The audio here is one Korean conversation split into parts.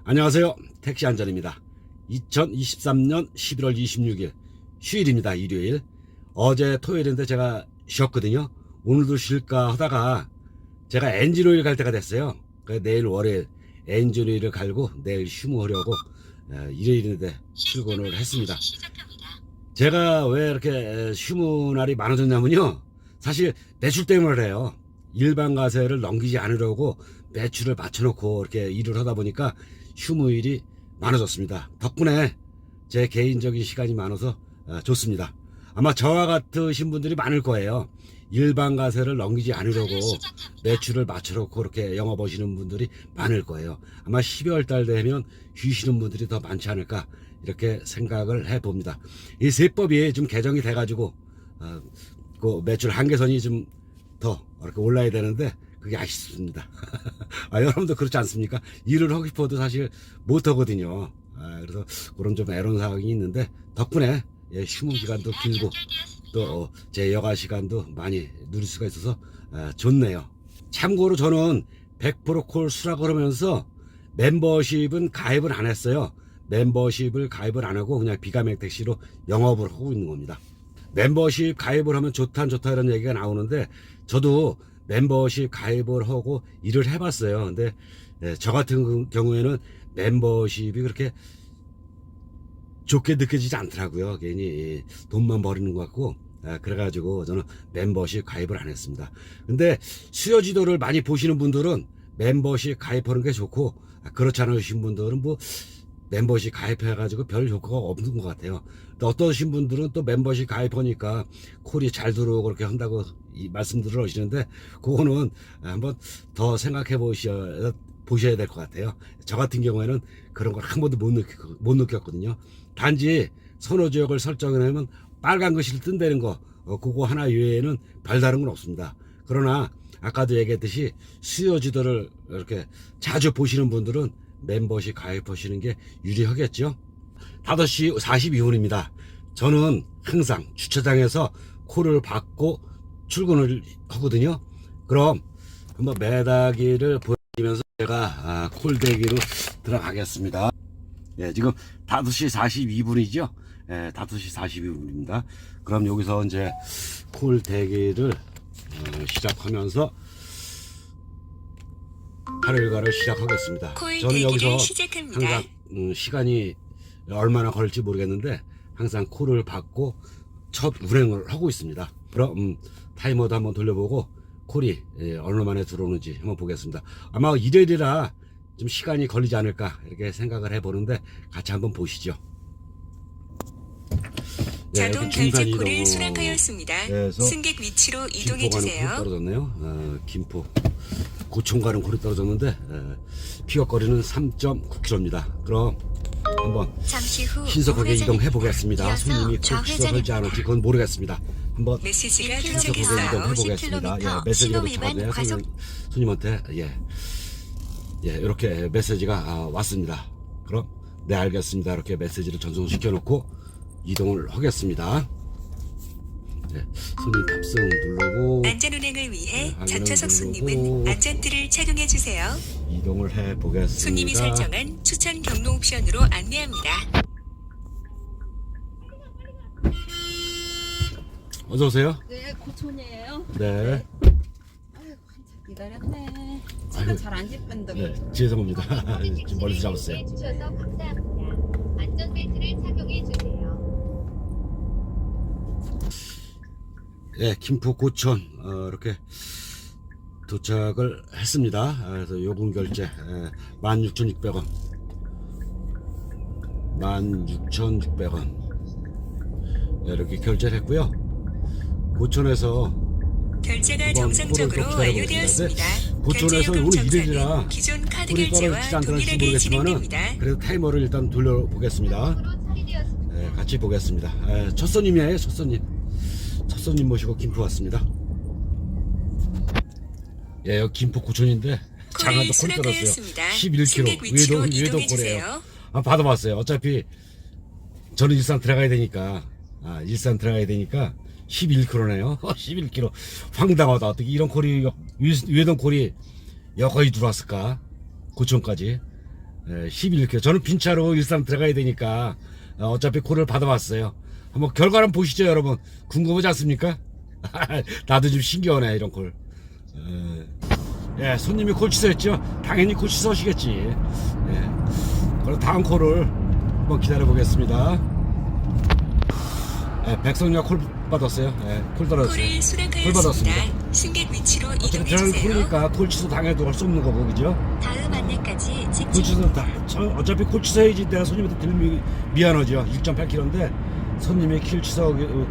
안녕하세요. 택시 안전입니다. 2023년 11월 26일 휴일입니다. 일요일. 어제 토요일인데 제가 쉬었거든요. 오늘도 쉴까 하다가 제가 엔진오일 갈 때가 됐어요. 내일 월요일 엔진오일을 갈고 내일 휴무하려고 일요일인데 출근을 했습니다. 제가 왜 이렇게 휴무날이 많아졌냐면요, 사실 매출 때문에 그래요. 일반 과세를 넘기지 않으려고 매출을 맞춰놓고 이렇게 일을 하다 보니까 휴무일이 많아졌습니다. 덕분에 제 개인적인 시간이 많아서 좋습니다. 아마 저와 같으신 분들이 많을 거예요. 일반 과세를 넘기지 않으려고 매출을 맞춰놓고 이렇게 영업하시는 분들이 많을 거예요. 아마 12월 달 되면 쉬시는 분들이 더 많지 않을까 이렇게 생각을 해봅니다. 이 세법이 좀 개정이 돼가지고 그 매출 한계선이 좀 더 이렇게 올라야 되는데 그게 아쉽습니다. 여러분도 그렇지 않습니까? 일을 하고 싶어도 사실 못하거든요. 그래서 그런 좀 애로사항이 있는데 덕분에 휴무 기간도 길고 또 제 여가 시간도 많이 누릴 수가 있어서 좋네요. 참고로 저는 100%콜 수락을 하면서 멤버십은 가입을 안 했어요. 멤버십을 가입을 안 하고 그냥 비가맹 택시로 영업을 하고 있는 겁니다. 멤버십 가입을 하면 좋다 이런 얘기가 나오는데 저도 멤버십 가입을 하고 일을 해봤어요. 근데 저 같은 경우에는 멤버십이 그렇게 좋게 느껴지지 않더라고요. 괜히 돈만 버리는 것 같고, 그래가지고 저는 멤버십 가입을 안 했습니다. 근데 수요지도를 많이 보시는 분들은 멤버십 가입하는 게 좋고, 그렇지 않으신 분들은 뭐 멤버십 가입해가지고 별 효과가 없는 것 같아요. 또 어떠신 분들은 또 멤버십 가입하니까 콜이 잘 들어오고 그렇게 한다고 말씀들을 하시는데, 그거는 한번 더 생각해 보셔야 될 것 같아요. 저 같은 경우에는 그런 걸 한 번도 못 느꼈거든요. 단지 선호지역을 설정해놓으면 빨간 글씨를 뜬다는 거, 그거 하나 외에는 별다른 건 없습니다. 그러나 아까도 얘기했듯이 수요지도를 이렇게 자주 보시는 분들은 멤버십 가입하시는 게 유리하겠죠. 5시 42분입니다. 저는 항상 주차장에서 콜을 받고 출근을 하거든요. 그럼 한번 매다기를 보여드리면서 제가 콜 대기로 들어가겠습니다. 지금 5시 42분이죠. 5시 42분입니다. 그럼 여기서 이제 콜 대기를 시작하면서 8일간을 시작하겠습니다. 저는 여기서 항상 시간이 얼마나 걸릴지 모르겠는데 항상 콜을 받고 첫 운행을 하고 있습니다. 그럼 타이머도 한번 돌려보고 콜이 어느 만에 들어오는지 한번 보겠습니다. 아마 일요일이라 좀 시간이 걸리지 않을까 이렇게 생각을 해보는데 같이 한번 보시죠. 자동 결제 콜을 수락하였습니다. 승객 위치로 이동해 주세요. 떨어졌네요. 김포 고촌 가는 콜이 떨어졌는데 피격거리는 3.9km입니다. 그럼 한번 신속하게 이동해 보겠습니다. 손님이 콜 설지 않을지 그건 모르겠습니다. 한번 메시지가 신속하게 이동해 보겠습니다. 메시지가 도착하네요. 손님한테 이렇게 메시지가 왔습니다. 그럼 네 알겠습니다. 이렇게 메시지를 전송시켜 놓고 이동을 하겠습니다. 손님 탑승 누르고 안전운행을 위해 전차석 손님은 안전띠를 착용해 주세요. 이동을 해 보겠습니다. 손님이 설정한 추천 경로 옵션으로 안내합니다. 어서 오세요. 네, 고촌이에요. 네. 아이고, 한참 기다렸네. 차가 잘 안 집힌다. 죄송합니다. 지금 멀리서 잡았어요. 주셔서 감사합니다. 안전벨트를 착용해 주세요. 김포 고촌 이렇게 도착을 했습니다. 그래서 요금 결제 16,600원 16,600원 이렇게 결제를 했고요. 고촌에서 결제가 정상적으로 완료되었습니다. 고촌에서 오늘 일요일이라 기존 카드 콜이 결제와 떨어질지 안 떨어질지 동일하게 모르겠지만은 진행됩니다. 그래도 타이머를 일단 돌려보겠습니다. 같이 보겠습니다. 첫 손님이에요. 첫 손님 모시고 김포 왔습니다. 여기 김포 고촌인데 장안도 콜이 떨어졌어요. 11km 외도 콜이에요. 받아봤어요. 어차피 저는 일산 들어가야 되니까 11km네요. 11km 황당하다. 어떻게 이런 콜이 외동 콜이 여기까지 들어왔을까? 고촌까지. 11km. 저는 빈차로 일산 들어가야 되니까 어차피 콜을 받아봤어요. 한번 결과를 보시죠, 여러분. 궁금하지 않습니까? 나도 좀 신기하네, 이런 콜. 손님이 콜 취소했죠? 당연히 콜 취소하시겠지. 그럼 다음 콜을 한번 기다려 보겠습니다. 백성역 콜 받았어요. 콜 떨어졌어요. 콜을 콜 받았습니다. 수락하였습니다. 승객 위치로 어차피 이동해 저는 주세요. 콜이니까 콜 취소 당해도 할 수 없는 거고, 그죠? 다음 안내까지 콜 직진. 취소 어차피 콜 취소해야지 내가 손님한테 드리면 미안하죠. 1.8km인데 손님이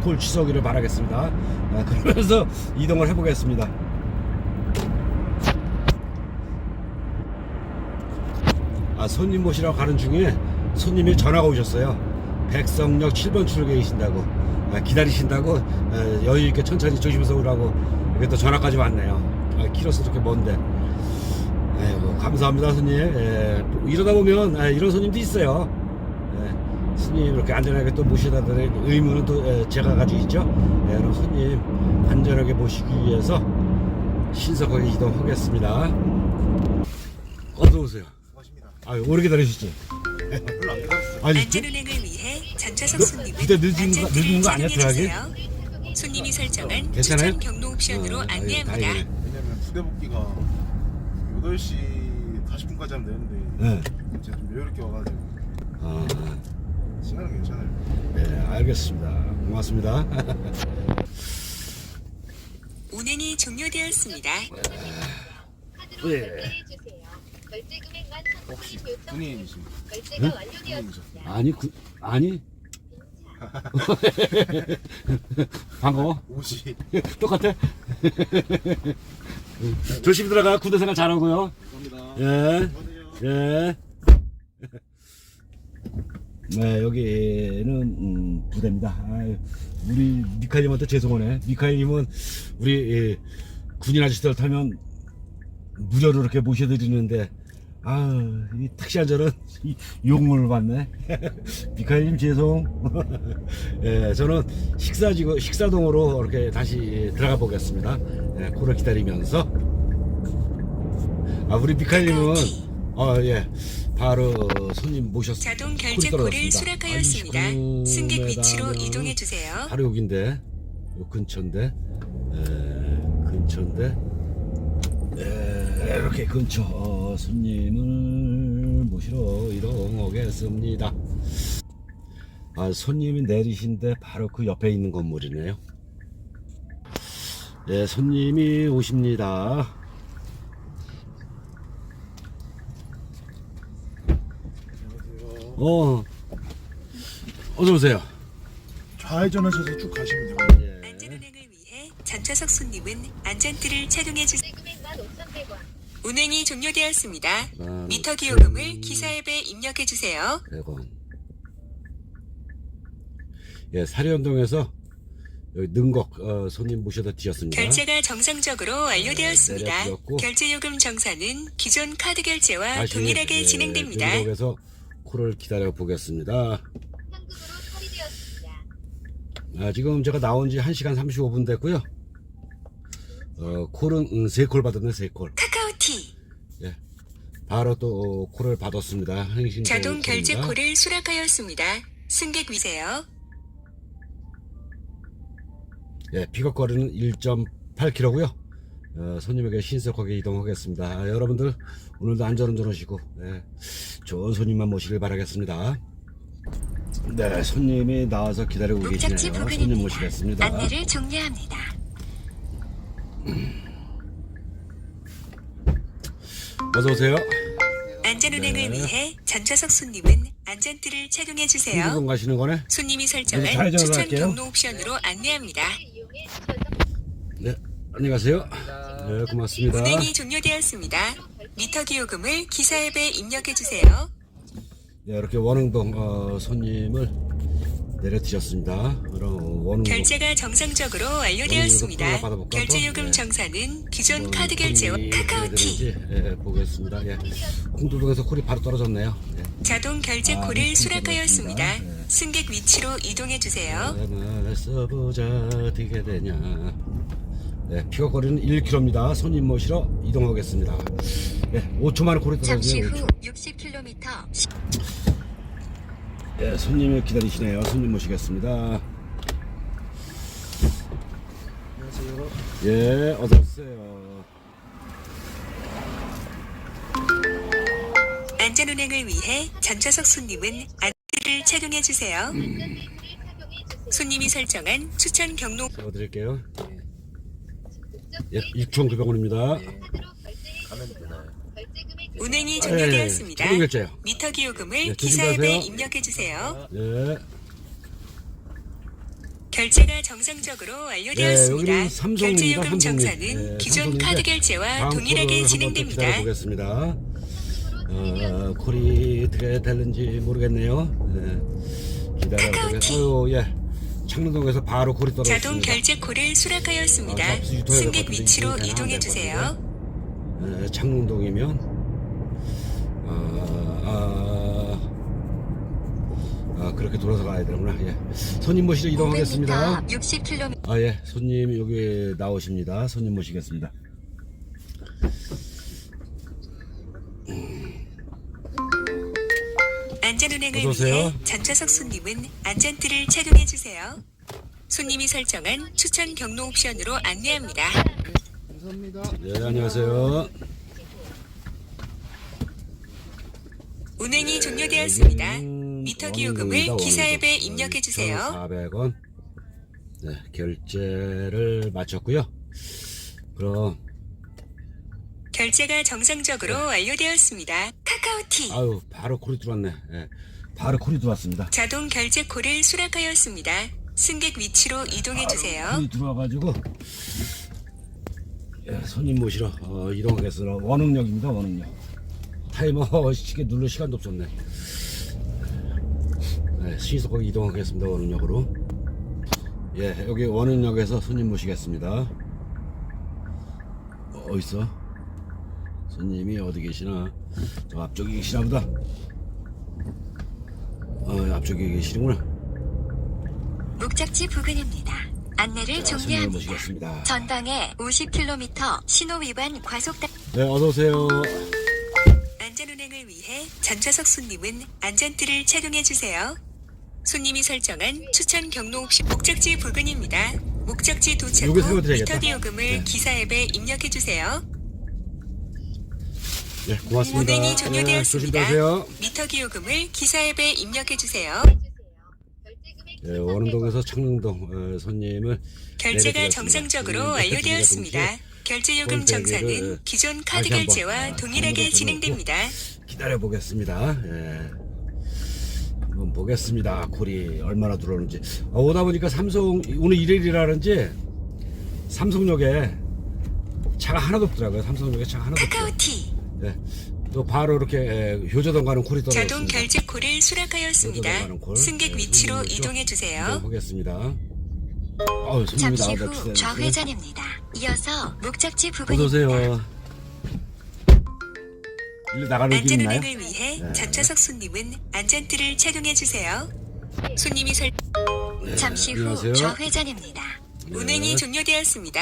콜 취소하기를 바라겠습니다. 그러면서 이동을 해보겠습니다. 손님 모시러 가는 중에 손님이 전화가 오셨어요. 백성역 7번 출구에 계신다고, 기다리신다고, 여유있게 천천히 조심해서 오라고 이렇게 또 전화까지 왔네요. 키로수 이렇게 먼데. 감사합니다, 손님. 이러다 보면 이런 손님도 있어요. 손님 이렇게 안전하게 또 모시다 드릴 의무는 또 제가 가지고 있죠. 여러분 손님 안전하게 모시기 위해서 신속하게 이동하겠습니다. 어서 오세요. 오래 기다리시지? 별로 안 기다렸어요. 아니, 안전운행을 위해 전좌석 손님은 그때 늦은 거 아니야, 들어가기? 손님이 설정한 괜찮아요? 추천 경로 옵션으로 안내합니다. 다행이네. 왜냐면 부대 복귀가 8시 40분까지 하면 되는데 제가 좀 여유롭게 와가지고 시간은 괜찮아요. 네, 알겠습니다. 고맙습니다. 운행이 종료되었습니다. 카드로 예. 결제해 주세요. 결제 금액만 혹시 선생님 요청 군인이십니까? 결제가 응? 완료되었습니다. 아니 반가워. 옷이 똑같아. 조심히 들어가. 군대 생활 잘하고요. 감사합니다. 예. 네, 여기는 부대입니다. 우리 미카님한테 죄송하네. 미카님은 우리 군인 아저씨들 타면 무료로 이렇게 모셔드리는데 이 택시 안전은 욕을 받네. 미카님 죄송. 저는 식사동으로 이렇게 다시 들어가 보겠습니다. 코를 기다리면서. 우리 미카님은 바로 손님 모셨습니다. 자동 결제 콜을 수락하였습니다. 승객 위치로 이동해 주세요. 바로 여긴데, 요 근처인데, 이렇게 근처 손님을 모시러 이동하겠습니다. 손님이 내리신데 바로 그 옆에 있는 건물이네요. 손님이 오십니다. 어서 오세요. 좌회전하셔서 쭉 가시면 돼요. 안전운행을 위해 전좌석 손님은 안전띠를 착용해 주세요. 결제 금액만 5,100원. 운행이 종료되었습니다. 아, 미터 기요금을 기사 앱에 입력해 주세요. 100원. 사리연동에서 여기 능곡 손님 모셔다 드렸습니다. 결제가 정상적으로 완료되었습니다. 내려드렸고, 결제 요금 정산은 기존 카드 결제와 다시 동일하게 진행됩니다. 능곡에서 콜을 기다려 보겠습니다. 현금으로 처리되었습니다. 지금 제가 나온 지 1시간 35분 됐고요. 콜은 3콜 받았네, 3콜. 카카오티 바로 또 콜을 받았습니다. 자동 결제 콜을 수락하였습니다. 승객 위세요. 픽업거리는 1.8km고요. 손님에게 신속하게 이동하겠습니다. 여러분들 오늘도 안전운전 하시고 좋은 손님만 모시길 바라겠습니다. 네, 손님이 나와서 기다리고 목적지 계시네요. 손님 부근입니다. 모시겠습니다. 안내를 종료합니다. 어서 오세요. 안전운행을 위해 전좌석 손님은 안전띠를 착용해 주세요. 한국은 가시는 거네. 손님이 네, 설정한 좌회전으로 추천 할게요. 경로 옵션으로 안내합니다. 이용해 주셔서 네, 안녕히 가세요. 네, 고맙습니다. 운행이 종료되었습니다. 미터 기요금을 기사 앱에 입력해 주세요. 이렇게 원흥동 손님을 내려드렸습니다. 그럼 원흥동 결제가 정상적으로 완료되었습니다. 원흥동 받아볼까, 결제 또? 요금 네. 정산은 기존 카드 결제와 카카오티 보겠습니다. 홍두동에서 콜이 바로 떨어졌네요. 자동 결제 콜을 네, 수락하였습니다. 네. 승객 위치로 이동해 주세요. 써보자 어떻게 되냐. 픽업거리는 1km입니다. 손님 모시러 이동하겠습니다. 예, 5초 만에 콜이 잠시 떨어지네요. 후 60km 예, 손님이 기다리시네요. 손님 모시겠습니다. 안녕하세요. 예, 어서 오세요. 안전운행을 위해 전좌석 손님은 안대를 착용해 주세요. 안전벨트를 착용해 주세요. 손님이 설정한 추천 경로 세워드릴게요. 목적지에 예, 6,900원입니다. 카드로 결제해 주세요. 결제금액 운행이 예, 종료되었습니다. 자동 결제요. 미터 기요금을 네, 기사 조심히 앱에 가세요. 입력해 주세요. 예, 결제가 정상적으로 완료되었습니다. 여기는 삼성입니다. 결제요금 삼성님. 정산은 예, 기존 삼성인데 카드 결제와 다음 동일하게 콜을 진행됩니다. 한번 기다려보겠습니다. 콜이 어떻게 될는지 모르겠네요. 예, 기다려보겠습니다. 카카오티. 예, 창릉동에서 바로 콜이 떨어졌습니다. 자동 결제 콜을 수락하였습니다. 아, 잡수 유토해야 승객 되거든요. 위치로 이동이 이동해 안 주세요. 예, 창릉동이면 그렇게 돌아서 가야 되는구나. 예. 손님 모시러 이동하겠습니다. 60km 아, 예, 손님 여기 나오십니다. 손님 모시겠습니다. 안전운행을 어서 오세요. 위해 전좌석 손님은 안전띠를 착용해 주세요. 손님이 설정한 추천 경로 옵션으로 안내합니다. 감사합니다. 예, 안녕하세요. 운행이 종료되었습니다. 여기는 미터 원흥동입니다. 기요금을 기사 앱에 원흥동. 입력해 주세요. 1,400원. 네, 결제를 마쳤고요. 그럼 결제가 정상적으로 완료되었습니다. 카카오티 아유, 바로 콜이 들어왔네. 예, 바로 콜이 들어왔습니다. 자동 결제 콜을 수락하였습니다. 승객 위치로 이동해 주세요. 콜이 들어와가지고 예, 손님 모시러 이동하겠습니다. 원흥역입니다. 원흥역. 타이머 시계 누를 시간도 없었네. 네, 신속하게 이동하겠습니다. 원흥역으로. 예, 여기 원흥역에서 손님 모시겠습니다. 어딨어? 손님이 어디 계시나? 저 앞쪽에 계시나 보다. 앞쪽에 계시는구나. 목적지 부근입니다. 안내를 자, 손님을 종료합니다. 모시겠습니다. 전방에 50km 신호 위반 과속단 네, 어서오세요. 안전운행을 위해 전좌석 손님은 안전띠를 착용해 주세요. 손님이 설정한 추천 경로 옵션 목적지 부근입니다. 목적지 도착 요거 후 세워드려야겠다. 미터 기요금을 네. 기사 앱에 입력해 주세요. 네, 고맙습니다. 운행이 네, 조심 종료되었습니다. 가세요. 미터 기요금을 기사 앱에 입력해 주세요. 결제금액 네, 원흥동에서 창릉동 손님을 결제가 내려드렸습니다. 정상적으로 네, 완료되었습니다. 동시에 결제요금 콜백을 정산은 기존 카드 다시 한번, 결제와 동일하게 한번 진행됩니다. 기다려 보겠습니다. 예. 한번 보겠습니다. 콜이 얼마나 들어오는지. 오다 보니까 삼성 오늘 일요일이라는지 삼성역에 차가 하나도 없더라고요. 삼성역에 차가 하나도 없어요. 카카오티 네. 또 바로 이렇게 효저동 가는 콜이 떨어졌습니다. 자동 결제 콜을 수락하였습니다. 효저동 가는 콜. 승객 네, 위치로 손님 이동해 주세요. 이동하겠습니다. 손님이 잠시 나오다 후 기다리는데. 좌회전입니다. 이어서 목적지 어서 부근입니다. 오세요. 일로 나가는 길 있나요? 안전운행을 위해 네. 전좌석 손님은 안전띠를 착용해 주세요. 손님이 설 잠시 후 안녕하세요. 좌회전입니다. 네. 운행이 종료되었습니다.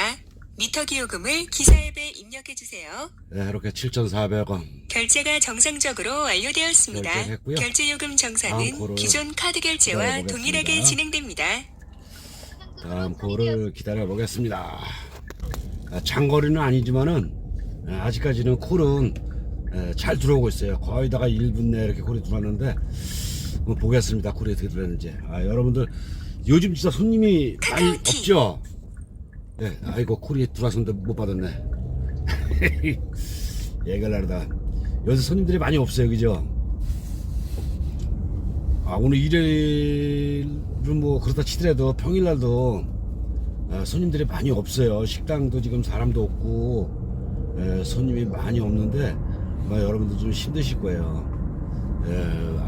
미터 기요금을 기사 앱에 입력해 주세요. 네, 이렇게 7,400원. 결제가 정상적으로 완료되었습니다. 결제했고요. 결제요금 다음 정산은 콜을 기존 카드 결제와 기다려보겠습니다. 동일하게 진행됩니다. 다음 콜을 기다려 보겠습니다. 장거리는 아니지만은 아직까지는 콜은 잘 들어오고 있어요. 거의 다가 1분 내에 이렇게 콜이 들어왔는데 한번 보겠습니다. 콜이 어떻게 들어왔는지. 여러분들 요즘 진짜 손님이 많이 카카오티. 없죠? 네, 아이고 콜이 들어왔는데 못 받았네. 얘가 나르다. 요새 손님들이 많이 없어요, 그죠? 오늘 일요일은 뭐 그렇다 치더라도 평일날도 손님들이 많이 없어요. 식당도 지금 사람도 없고 손님이 많이 없는데 여러분들 좀 힘드실 거예요.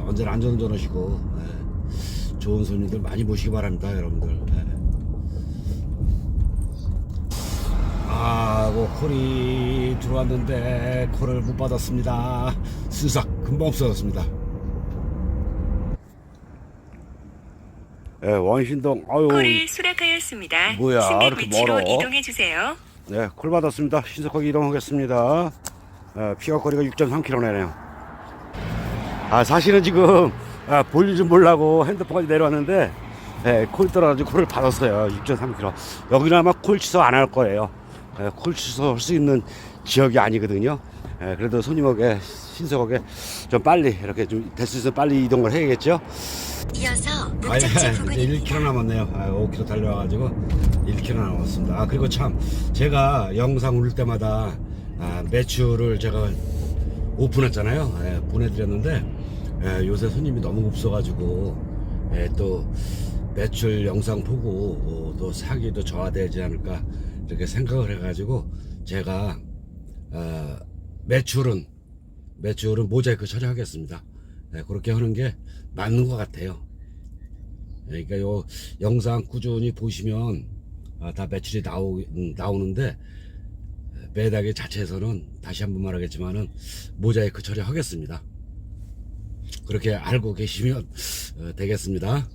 언제나 안전운전하시고 좋은 손님들 많이 모시기 바랍니다, 여러분들. 뭐 콜이 들어왔는데 콜을 못 받았습니다. 스삭 금방 없어졌습니다. 원신동 콜을 수락하였습니다. 뭐야, 승객 이렇게 위치로 멀어? 이동해 주세요. 네, 콜 받았습니다. 신속하게 이동하겠습니다. 피거거리가 6.3km네요. 사실은 지금 볼일 좀 보려고 핸드폰까지 내려왔는데 콜 떨어가지고 콜을 받았어요. 6.3km. 여기는 아마 콜 취소 안 할 거예요. 콜 취소할 수 있는 지역이 아니거든요. 그래도 손님에게 신속하게 좀 빨리 이렇게 좀 될 수 있으면 빨리 이동을 해야겠죠. 이어서 이제 목적지 1km 부근입니다. 남았네요. 5km 달려와가지고 1km 남았습니다. 그리고 참 제가 영상 올릴 때마다 매출을 제가 오픈했잖아요. 보내드렸는데 요새 손님이 너무 없어가지고 또 매출 영상 보고 또 사기도 저하되지 않을까 이렇게 생각을 해가지고 제가 매출은 모자이크 처리하겠습니다. 그렇게 하는 게 맞는 것 같아요. 그러니까 요 영상 꾸준히 보시면 다 매출이 나오는데 매달 자체에서는 다시 한번 말하겠지만은 모자이크 처리하겠습니다. 그렇게 알고 계시면 되겠습니다.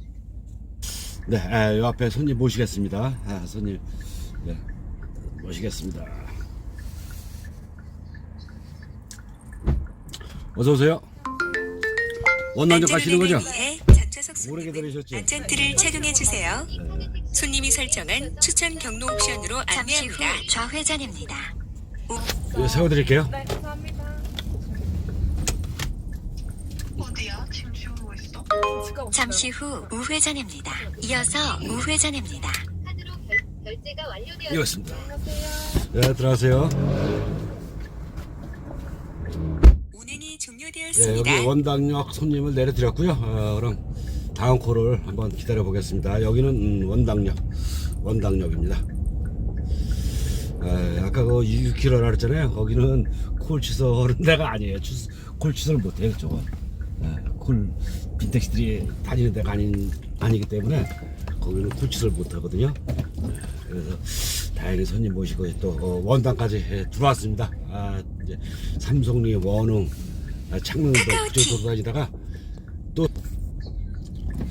네, 요 앞에 손님 모시겠습니다. 손님 모시겠습니다. 어서 오세요. 원남역 가시는 거죠? 위해 전좌석 오래 손님은 기다리셨죠? 안전띠를 착용해 주세요. 손님이 설정한 추천 경로 옵션으로 잠시 후 안내합니다. 좌회전입니다. 세워드릴게요. 네, 감사합니다. 어디야? 지금 지우고 있어? 잠시 후 우회전입니다. 이어서 우회전입니다. 카드로 결제가 완료되었습니다. 이었습니다. 네, 들어가세요. 운행이 네, 종료되었습니다. 여기 원당역 손님을 내려드렸고요. 그럼 다음 콜을 한번 기다려 보겠습니다. 여기는 원당역입니다. 아까 그 6km라 그랬잖아요. 거기는 콜 취소하는 데가 아니에요. 콜 취소를 못해요, 저거. 콜 빈택시들이 다니는 데가 아니기 때문에 거기는 콜 취소를 못하거든요. 그래서 다행히 손님 모시고 또 원당까지 들어왔습니다. 이제 삼성리, 원흥, 창릉도 그쪽 돌아다니다가 또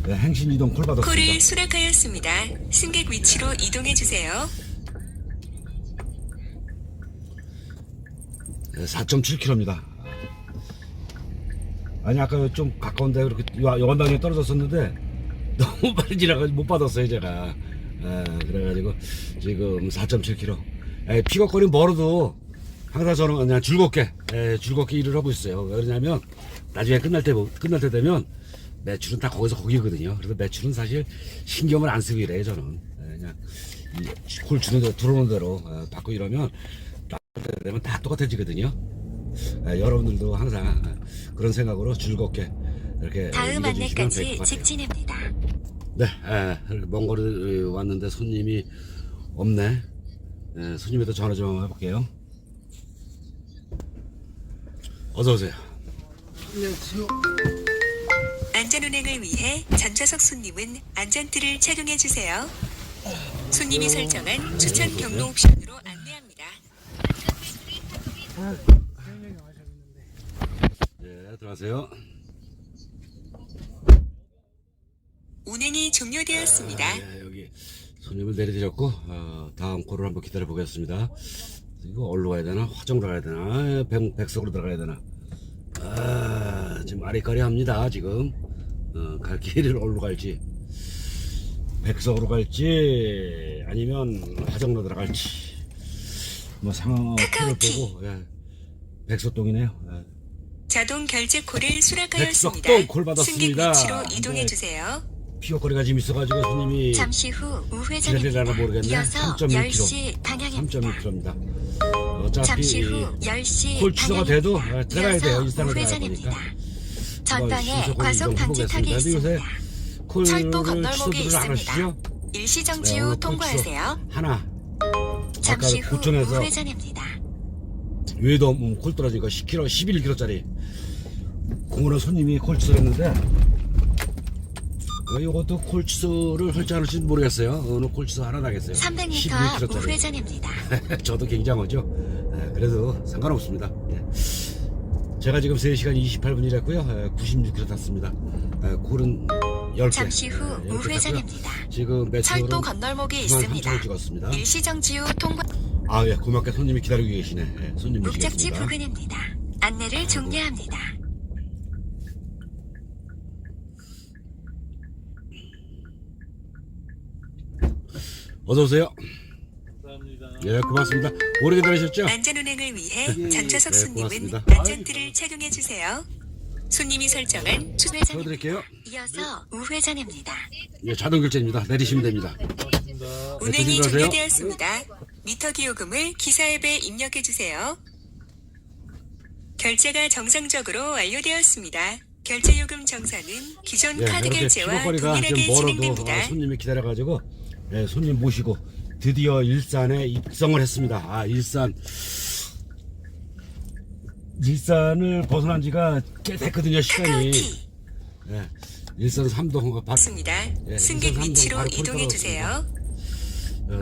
행신 이동 콜 받았습니다. 콜을 수락하였습니다. 승객 위치로 이동해 주세요. 4.7km입니다. 아니 아까 좀 가까운데 그렇게 원당에 떨어졌었는데 너무 빨리 지나가지고 못 받았어요 제가. 그래가지고 지금 4.7km. 픽업거리 멀어도 항상 저는 그냥 즐겁게 일을 하고 있어요. 왜냐면 나중에 끝날 때 되면 매출은 다 거기거든요. 그래서 매출은 사실 신경을 안 쓰고 이래요 저는. 그냥 콜 주는 대로 들어오는 대로 받고 이러면 되면 다 똑같아지거든요. 여러분들도 항상 그런 생각으로 즐겁게 이렇게 다음 일해주시면 될것 안내까지 같아요. 직진입니다. 네, 이렇게 먼 거리 왔는데 손님이 없네. 손님한테 전화 좀 해볼게요. 어서 오세요. 안녕하세요. 안전운행을 위해 전좌석 손님은 안전띠를 착용해 주세요. 손님이 설정한 추천 경로 옵션으로 안내합니다. 설명이 와셨는데. 네, 들어가세요. 운행이 종료되었습니다. 여기 손님을 내려드렸고 다음 콜을 한번 기다려 보겠습니다. 이거 어디로 가야 되나? 화정으로 가야 되나? 백석으로 들어가야 되나? 지금 아리까리 합니다. 지금 갈 길을 어디로 갈지, 백석으로 갈지 아니면 화정으로 들어갈지 뭐 상황을 보고 백석동이네요. 자동 결제 콜을 수락하였습니다. 백석동 콜 받았습니다. 승객 위치로 이동해 주세요. 피어거리가 지금 있어가지고 손님이 잠시 후 지나치려나 우회전입니다. 모르겠네. 이어서 3.1km. 10시 방향입니다. 3.1km입니다. 어차피 잠시 후 10시 콜 취소가 돼도 들어가야 돼요. 이어서 일산으로 들어가야 우회전입니다. 되니까. 전방에 과속 방지턱이 근데 요새 있습니다. 콜을 철도 건널목이 취소를 안 있습니다. 하시죠? 일시정지 네, 후 콜 취소 통과하세요. 하나. 잠시 아까 후 고촌에서 우회전입니다. 외도 콜 떨어지니까 10km, 11km짜리 공원에 손님이 콜 취소를 했는데 이것도 콜 취소를 할지 안 할지 모르겠어요. 어느 콜 취소 하나 나겠어요. 300m 앞 11km짜리. 우회전입니다. 저도 굉장하죠. 그래도 상관없습니다. 제가 지금 3시간 28분이랬고요. 96km 탔습니다. 콜은 10개. 잠시 후 우회전입니다. 지금 매출은 철도 건널목이 9만 있습니다. 3천을 찍었습니다. 일시정지 후 통과. 아, 예, 고맙게 손님이 기다리고 계시네. 예, 손님 목적지 모시겠습니다. 부근입니다. 안내를 종료합니다. 어서 오세요. 감사합니다. 예, 고맙습니다. 오래 기다리셨죠? 안전 운행을 위해 예, 전좌석 예, 손님은 고맙습니다. 안전띠를 착용해 주세요. 손님이 설정한 추회전입니다. 보여드릴게요. 이어서 우회전입니다. 예, 자동 결제입니다. 내리시면 됩니다. 고맙습니다. 운행이 조심히 가세요. 종료되었습니다. 미터 기요금을 기사 앱에 입력해 주세요. 결제가 정상적으로 완료되었습니다. 결제 요금 정산은 기존 예, 카드 이렇게 결제와 피부거리가 좀 동일하게 멀어도 진행됩니다. 손님이 기다려가지고 예, 손님 모시고 드디어 일산에 입성을 했습니다. 아, 일산을 벗어난 지가 꽤 됐거든요, 시간이. 카카오티 예, 일산 삼동 바, 맞습니다. 예, 승객 일산 위치로 삼동 바로 이동해 주세요.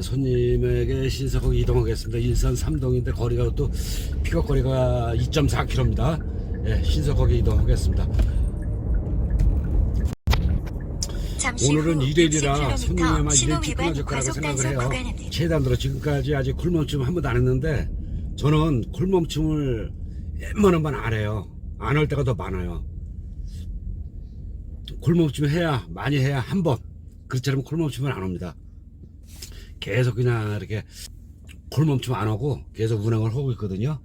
손님에게 신속하게 이동하겠습니다. 일산 삼동인데 거리가 또 픽업거리가 2.4km입니다. 예, 신속하게 이동하겠습니다. 잠시 오늘은 후 일요일이라 60km 손님에만 신호 일찍 위반 끊어질 거라고 과속 생각을 단속 해요. 구간입니다. 최단으로 지금까지 아직 쿨멈춤 한 번도 안 했는데 저는 쿨멈춤을 웬만하면 안 해요. 안 할 때가 더 많아요. 쿨멈춤 해야 많이 해야 한 번. 그렇지 않으면 쿨멈춤은 안 합니다. 계속 그냥 이렇게 쿨멈춤 안 하고 계속 운행을 하고 있거든요.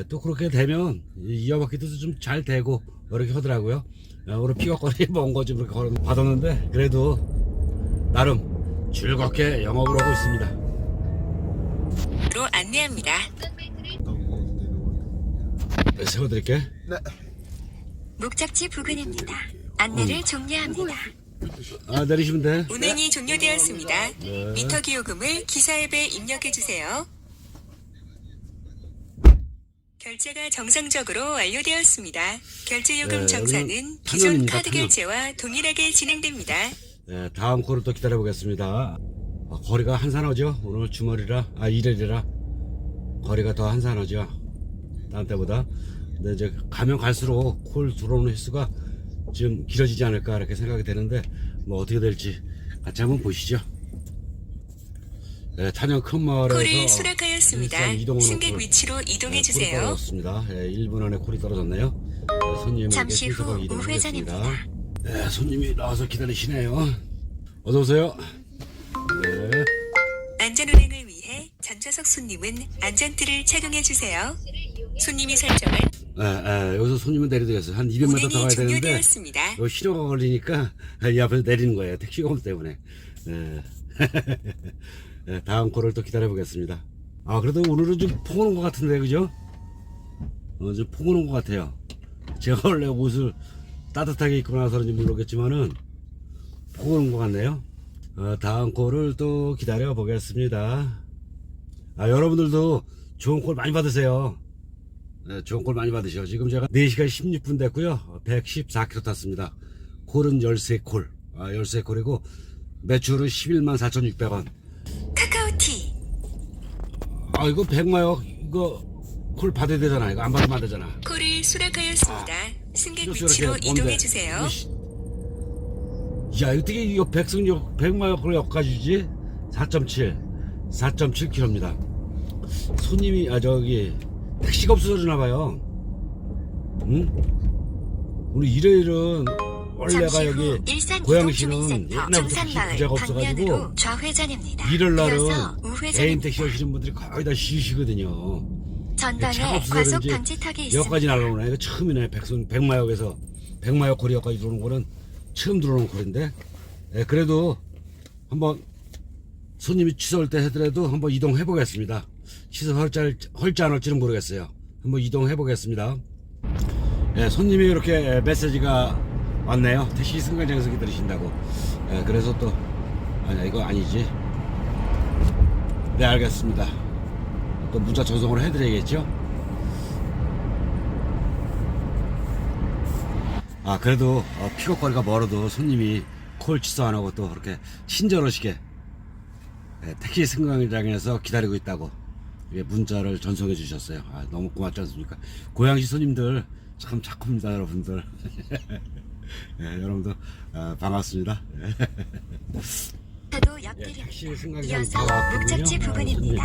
또 그렇게 되면 이어받기도 좀 잘 되고 이렇게 하더라고요. 오늘 픽업거리 먼 거 좀 이렇게 받았는데 그래도 나름 즐겁게 영업을 하고 있습니다. 로 안내합니다. 네, 세워드릴게. 목적지 부근입니다. 안내를 종료합니다. 아, 내리시면 돼. 운행이 종료되었습니다. 네. 미터 기요금을 기사 앱에 입력해 주세요. 결제가 정상적으로 완료되었습니다. 결제 요금 네, 정산은 여기는 기존 탄원입니다, 카드 탄원. 결제와 동일하게 진행됩니다. 네, 다음 코를 또 기다려 보겠습니다. 거리가 한산하죠. 오늘 주말이라, 일요일이라 거리가 더 한산하죠. 다음 때보다. 근데 이제 가면 갈수록 콜 들어오는 횟수가 좀 길어지지 않을까 이렇게 생각이 되는데 뭐 어떻게 될지 같이 한번 보시죠. 네, 탄영 큰 마을에서 콜이 수락하였습니다. 일산 이동호로 승객 콜. 위치로 이동해 콜이 주세요. 떨어졌습니다. 1분 안에 콜이 떨어졌네요. 손님에게 잠시 후 신속하게 이동하겠습니다. 우회전입니다. 네, 손님이 나와서 기다리시네요. 어서 오세요. 네. 안전 운행을 위해 전좌석 손님은 안전띠를 착용해 주세요. 손님이 설정한 여기서 손님은 내려드렸어요. 한 200m 더 운행이 가야 되는데 종료되었습니다. 이 신호가 걸리니까 이 앞에서 내리는 거예요. 택시 요금 때문에. 네. 네, 다음 콜을 또 기다려 보겠습니다. 아, 그래도 오늘은 좀 폭 오는 것 같은데, 그죠? 좀 폭 오는 것 같아요. 제가 원래 옷을 따뜻하게 입고 나서 그런지 모르겠지만은 폭 오는 것 같네요. 다음 콜을 또 기다려 보겠습니다. 여러분들도 좋은 콜 많이 받으세요. 네, 좋은 콜 많이 받으셔. 지금 제가 4시간 16분 됐고요. 114km 탔습니다. 콜은 13콜. 13콜이고 매출은 114,600원. 카카오티 이거 100마역 이거 콜 받아야 되잖아. 이거 안 받으면 안 되잖아. 콜을 수락하였습니다. 승객 이거 위치로 이렇게 이동해 뭔데? 주세요. 야, 어떻게 이거 백승역 100마역 콜 여기까지 주지? 4.7km입니다. 손님이 택시가 없어졌나 봐요. 응? 오늘 일요일은 원래가 잠시 후 여기 일산 고양시는 이동주민센터 옛날부터 택시 정산마을 부자가 없어가지고 방면으로 좌회전입니다. 일요일 날은 이어서 개인 우회전입니다. 택시 오시는 분들이 거의 다 쉬시거든요. 차가 전방에 없어서 과속 그런지 방지턱이 있습니다. 여기까지 날아오네. 이거 처음이네. 백마역에서 백마역 콜이 여기까지 들어오는 거는 처음 들어오는 콜인데, 그래도 한번 손님이 취소할 때 하더라도 한번 이동해 보겠습니다. 취소할지 안 할지는 모르겠어요. 한번 이동해 보겠습니다. 손님이 이렇게 메시지가 왔네요. 택시 승강장에서 기다리신다고. 그래서 또 아니야, 이거 아니지. 네, 알겠습니다. 또 문자 전송을 해드려야겠죠. 그래도 픽업거리가 멀어도 손님이 콜 취소 안 하고 또 그렇게 친절하시게 택시 승강장에서 기다리고 있다고 문자를 전송해 주셨어요. 너무 고맙지 않습니까? 고양시 손님들 참 착합니다, 여러분들. 여러분들 반갑습니다. 저도 옆길입니다. 택시 승강장 이어서 바로 앞이군요. 목적지 부근입니다.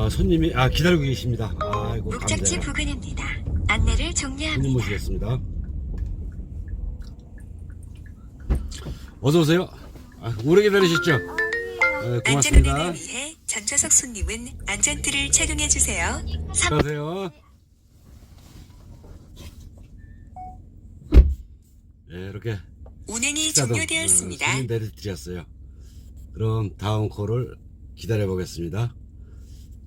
손님이 기다리고 계십니다. 아이고 목적지 감사해요. 부근입니다. 안내를 손님 종료합니다. 모시겠습니다. 어서 오세요. 오래 기다리셨죠? 안전운행을 고맙습니다. 위해 전좌석 손님은 안전띠를 착용해 주세요. 안녕하세요. 네, 이렇게 운행이 식사도, 종료되었습니다. 손님 내려드렸어요. 그럼 다음 콜을 기다려 보겠습니다.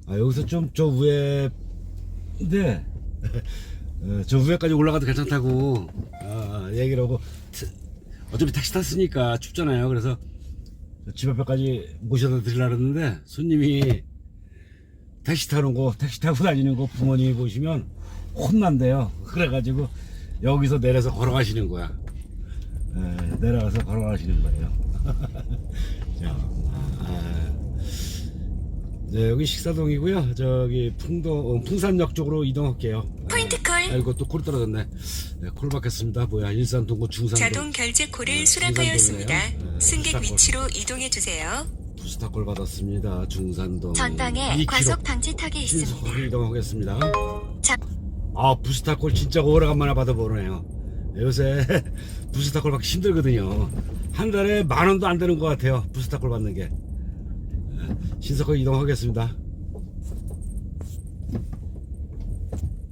여기서 좀 저 위에 근데 저 위에까지 올라가도 괜찮다고 얘기를 하고 어차피 택시 탔으니까 춥잖아요. 그래서 집 앞에까지 모셔다 드리려고 했는데 손님이 택시 타고 다니는 거 부모님이 보시면 혼난대요. 그래가지고 여기서 내려서 걸어가시는 거야. 내려가서 걸어가시는 거예요. 자, 네, 여기 식사동이고요. 저기 풍산역 쪽으로 이동할게요. 포인트 콜. 아이고 또 콜 떨어졌네. 네, 콜 받겠습니다. 뭐야, 일산동구 중산동. 자동 결제 콜을 중산동이네요. 수락하였습니다. 네, 승객 부스타 콜. 위치로 이동해 주세요. 부스타 콜 받았습니다. 중산동. 전방에 2km. 과속 방지턱이 있습니다. 신속하게 이동하겠습니다. 자, 부스타 콜 진짜 오래간만에 받아보네요. 요새 부스타 콜 받기 힘들거든요. 한 달에 10,000원도 안 되는 것 같아요. 부스타 콜 받는 게. 신속하게 이동하겠습니다.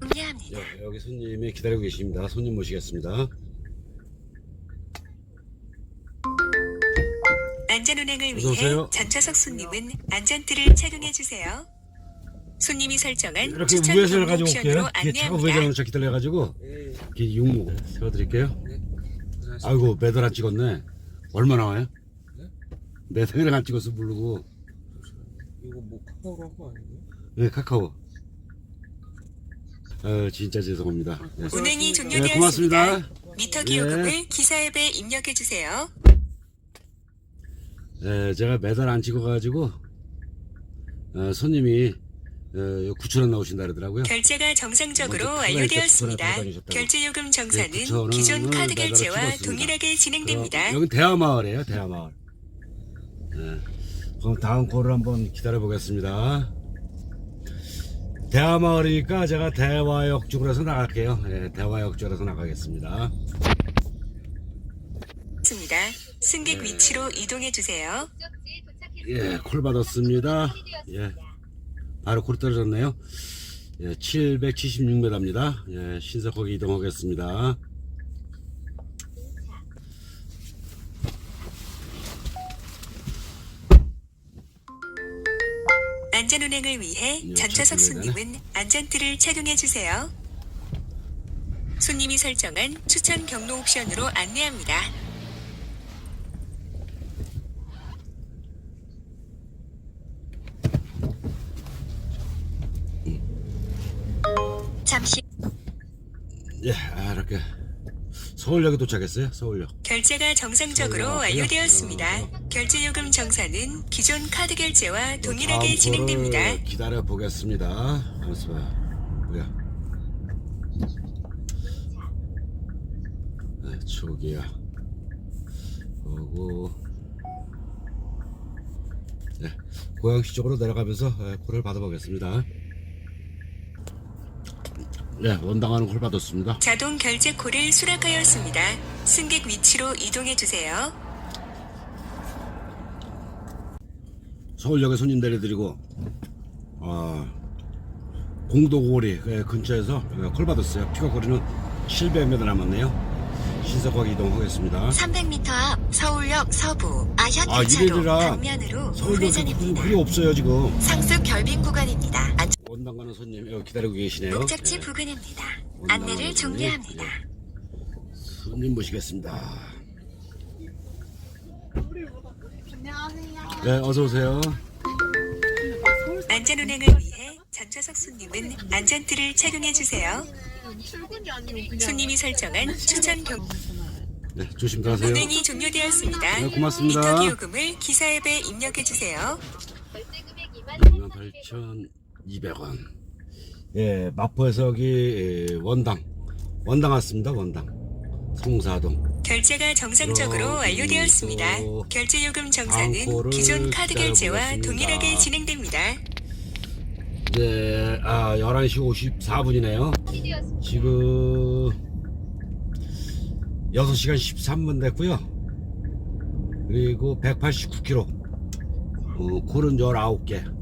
종료합니다. 여기 손님이 기다리고 계십니다. 손님 모시겠습니다. 안전운행을 어서 위해 오세요. 전좌석 손님은 안전띠를 착용해 주세요. 손님이 설정한 이렇게 추천 우회전을 경로 가지고 옵션으로 올게요. 뒤에 차가 안내합니다. 우회전을 기다려가지고 이렇게 육목 세워드릴게요. 아이고 매달 안 찍었네. 얼마 나와요? 매달을 안 찍어서 모르고. 이거 뭐 카카오로 한 거 아니에요? 네, 카카오. 진짜 죄송합니다. 네. 운행이 네, 종료되었습니다. 고맙습니다. 미터 네. 기요금을 기사 앱에 입력해 주세요. 네, 제가 매달 안 찍어가지고 손님이 9,000원 나오신다 그러더라고요. 결제가 정상적으로 먼저 완료되었습니다. 플라이트 다니셨다고. 결제요금 정산은 9,000원 을 기존 카드 매달 결제와 찍었습니다. 동일하게 진행됩니다. 여기 대화마을이에요, 대화마을. 네. 그럼 다음 콜을 한번 기다려 보겠습니다. 대화마을이니까 제가 대화역 쪽으로 해서 나갈게요. 네, 대화역 쪽으로 해서 나가겠습니다. 있습니다. 승객 위치로 이동해 주세요. 목적지에 도착했습니다. 예, 콜 받았습니다. 예, 바로 콜 떨어졌네요. 예, 776m입니다. 예, 신속하게 이동하겠습니다. 안전운행을 위해 예, 전좌석 착륙되네. 손님은 안전띠를 착용해 주세요. 손님이 설정한 추천 경로 옵션으로 안내합니다. 잠시 예, 이렇게 서울역에 도착했어요. 서울역. 결제가 정상적으로 서울역 완료되었습니다. 왔고요. 결제요금 정산은 기존 카드 결제와 동일하게 다음 진행됩니다. 콜을 기다려 보겠습니다. 알았어. 뭐야? 네, 초기야. 오고. 네, 고양시 쪽으로 내려가면서 콜을 받아보겠습니다. 네, 원당하는 콜 받았습니다. 자동 결제 콜을 수락하였습니다. 승객 위치로 이동해 주세요. 서울역에 손님 내려드리고 공도고리 근처에서 콜 받았어요. 피거거리는 700m 남았네요. 신속하게 이동하겠습니다. 300m 앞 서울역 서부 아현 이래라. 방면으로 서울역에 우회전입니다. 그게 없어요 지금. 상습 결빙 구간입니다. 원당 가는 손님 여기 기다리고 계시네요. 목적지 네, 부근입니다. 원당 안내를 가는 손님. 종료합니다. 네. 손님 모시겠습니다. 네, 어서 오세요. 안전운행을 위해 전좌석 손님은 안전띠를 착용해 주세요. 출근이 아니고 그냥 손님이 설정한 추천 경로 네, 조심 가세요. 운행이 종료되었습니다. 네, 고맙습니다. 미터 기요금을 기사 앱에 입력해 주세요. 결제 금액 28,200원. 예, 마포에서 여기 원당 왔습니다. 원당 성사동. 결제가 정상적으로 그럼 완료되었습니다. 또 결제요금 정산은 다음 콜을 기존 카드 결제와 기다려보겠습니다. 동일하게 진행됩니다. 이제 11시 54분이네요. 되었습니다. 지금 6시간 13분 됐고요. 그리고 189km, 콜은 19개,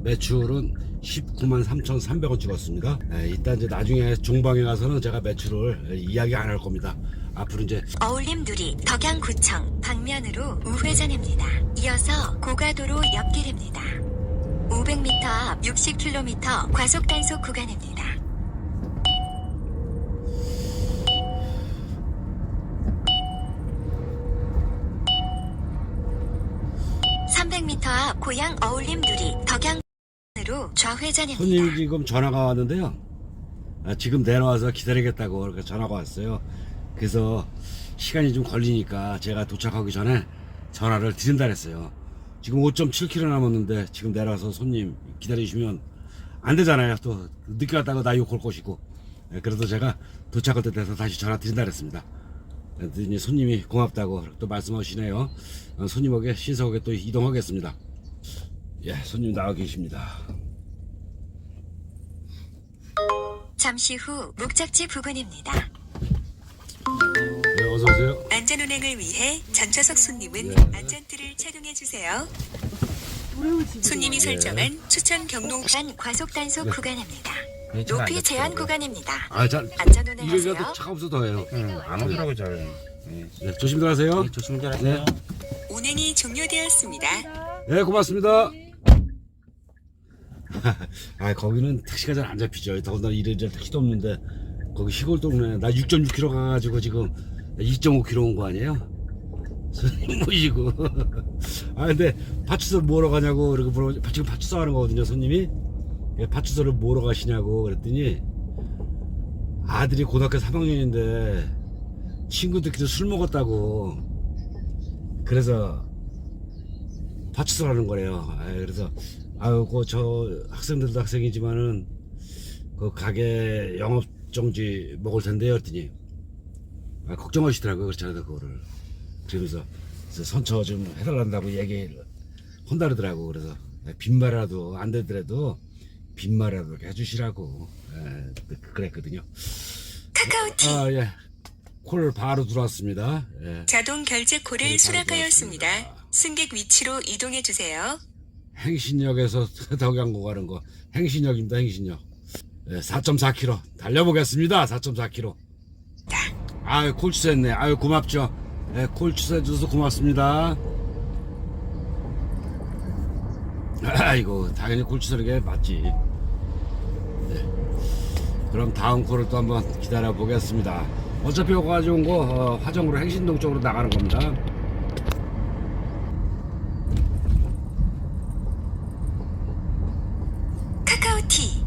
매출은 19만 3,300원 찍었습니다. 이따 이제 나중에 종방에 가서는 제가 매출을 이야기 안 할 겁니다. 앞으로 이제 어울림 누리 덕양구청 방면으로 우회전입니다. 이어서 고가도로 옆길입니다. 500m 앞 60km 과속 단속 구간입니다. 앞 고양 어울림 누리 덕양으로 좌회전입니다. 손님이 지금 전화가 왔는데요. 지금 내려와서 기다리겠다고 그렇게 전화가 왔어요. 그래서 시간이 좀 걸리니까 제가 도착하기 전에 전화를 드린다 그랬어요. 지금 5.7km 남았는데 지금 내려와서 손님 기다리시면 안 되잖아요. 또 늦게 왔다가 나 욕할 것이고. 그래서 제가 도착할 때 돼서 다시 전화 드린다 그랬습니다. 그랬더니 손님이 고맙다고 또 말씀하시네요. 손님에게 신속하게 또 이동하겠습니다. 예, 손님 나와 계십니다. 잠시 후 목적지 부근입니다. 네, 어서 오세요. 안전운행을 위해 전좌석 손님은 네. 안전띠를 착용해 주세요. 손님이 설정한 추천 경로 구간 과속 단속 네. 구간입니다. 네, 잘 높이 안 제한 잡혀요. 구간입니다. 잘 안전운행하세요. 이래도 차가 없어 더해요. 안 오더라고 잘. 네. 네, 조심들 하세요. 조심 잘하세요. 운행이 종료되었습니다. 네, 고맙습니다. 거기는 택시가 잘 안 잡히죠. 더군다나 이래저래 택시도 없는데 거기 시골 동네 나 6.6km 가가지고 지금 2.5km 온 거 아니에요? 손님 모시고. 근데 파출소 뭐러 가냐고 그러고 지금 파출소 하는 거거든요, 손님이. 파출소를 뭐러 가시냐고 그랬더니 아들이 고등학교 3학년인데 친구들끼리 술 먹었다고 그래서 파출소 가는 거래요. 그래서 저 학생들도 학생이지만은 그 가게 영업 정지 먹을 텐데요 했더니 걱정하시더라고요. 그렇잖아요, 그거를. 그러면서 선처 좀 해달란다고 얘기를 혼다르더라고. 그래서 빈말이라도 안 되더라도 빈말이라도 해주시라고 그랬거든요. 카카오티 예. 콜 바로 들어왔습니다. 예. 자동 결제 콜을 네, 수락하였습니다. 들어왔습니다. 승객 위치로 이동해 주세요. 행신역에서 덕양고 가는 거 행신역입니다. 행신역. 4.4km 달려보겠습니다. 4.4km. 콜 취소했네. 고맙죠. 콜 취소해줘서 고맙습니다. 아이고, 당연히 콜 취소하는 게 맞지. 네. 그럼 다음 콜을 또 한번 기다려 보겠습니다. 어차피 여기 가져온 거 화정으로 행신동 쪽으로 나가는 겁니다. 카카오티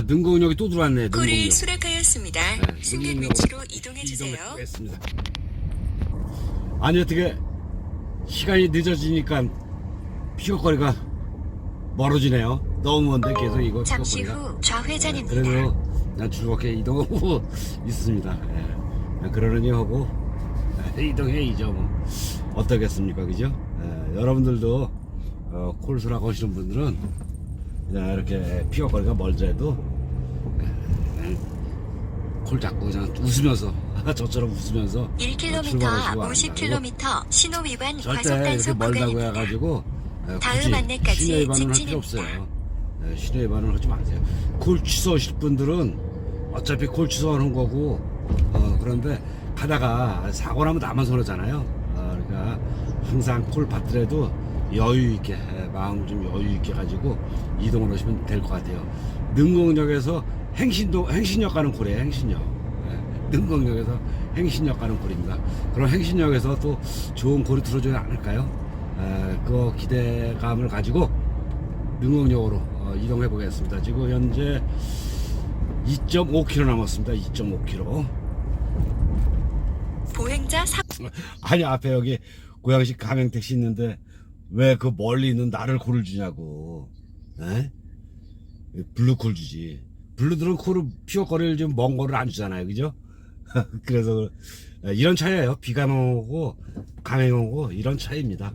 능곡역이 또 들어왔네. 콜을 능곡역. 수락하였습니다. 승객 능곡역으로 위치로 이동해 주세요. 이동했습니다. 아니 어떻게 시간이 늦어지니까 픽업거리가 멀어지네요. 너무 먼데 계속 이거 잠시 픽업거리가. 후 좌회전입니다. 그래도 난 즐겁게 이동하고 있습니다. 그러려니 하고 이동해야죠. 뭐. 어떻겠습니까, 그죠? 여러분들도 콜 수락하시는 분들은 그냥 이렇게 픽업거리가 멀더라도 콜 잡고 그냥 웃으면서 저처럼 웃으면서 1km 출발하시고 앞 50km 신호 위반 과속 절대 이렇게 단속 멀다고 구간입니다. 해가지고 다음 굳이 안내까지 신호 위반을 할 필요 직진입니다. 없어요. 신호 위반을 하지 마세요. 콜 취소하실 분들은 어차피 콜 취소하는 거고 그런데 가다가 사고 나면 나만 손해잖아요. 그러니까 항상 콜 받더라도 여유 있게 마음 좀 여유 있게 가지고 이동을 하시면 될 것 같아요. 능곡역에서 행신역 가는 콜이에요. 행신역. 능곡역에서 행신역 가는 콜입니다. 그럼 행신역에서 또 좋은 콜이 들어줘야 않을까요? 그 기대감을 가지고 능곡역으로 이동해 보겠습니다. 지금 현재 2.5km 남았습니다. 2.5km. 보행자 아니 앞에 여기 고양시 가맹택시 있는데 왜 그 멀리 있는 나를 콜을 주냐고. 블루콜 주지. 블루들은 콜을 픽업거리를 좀 먼 거를 안 주잖아요, 그죠? 그래서 이런 차이예요. 비가맹 오고 가맹 오고 이런 차이입니다.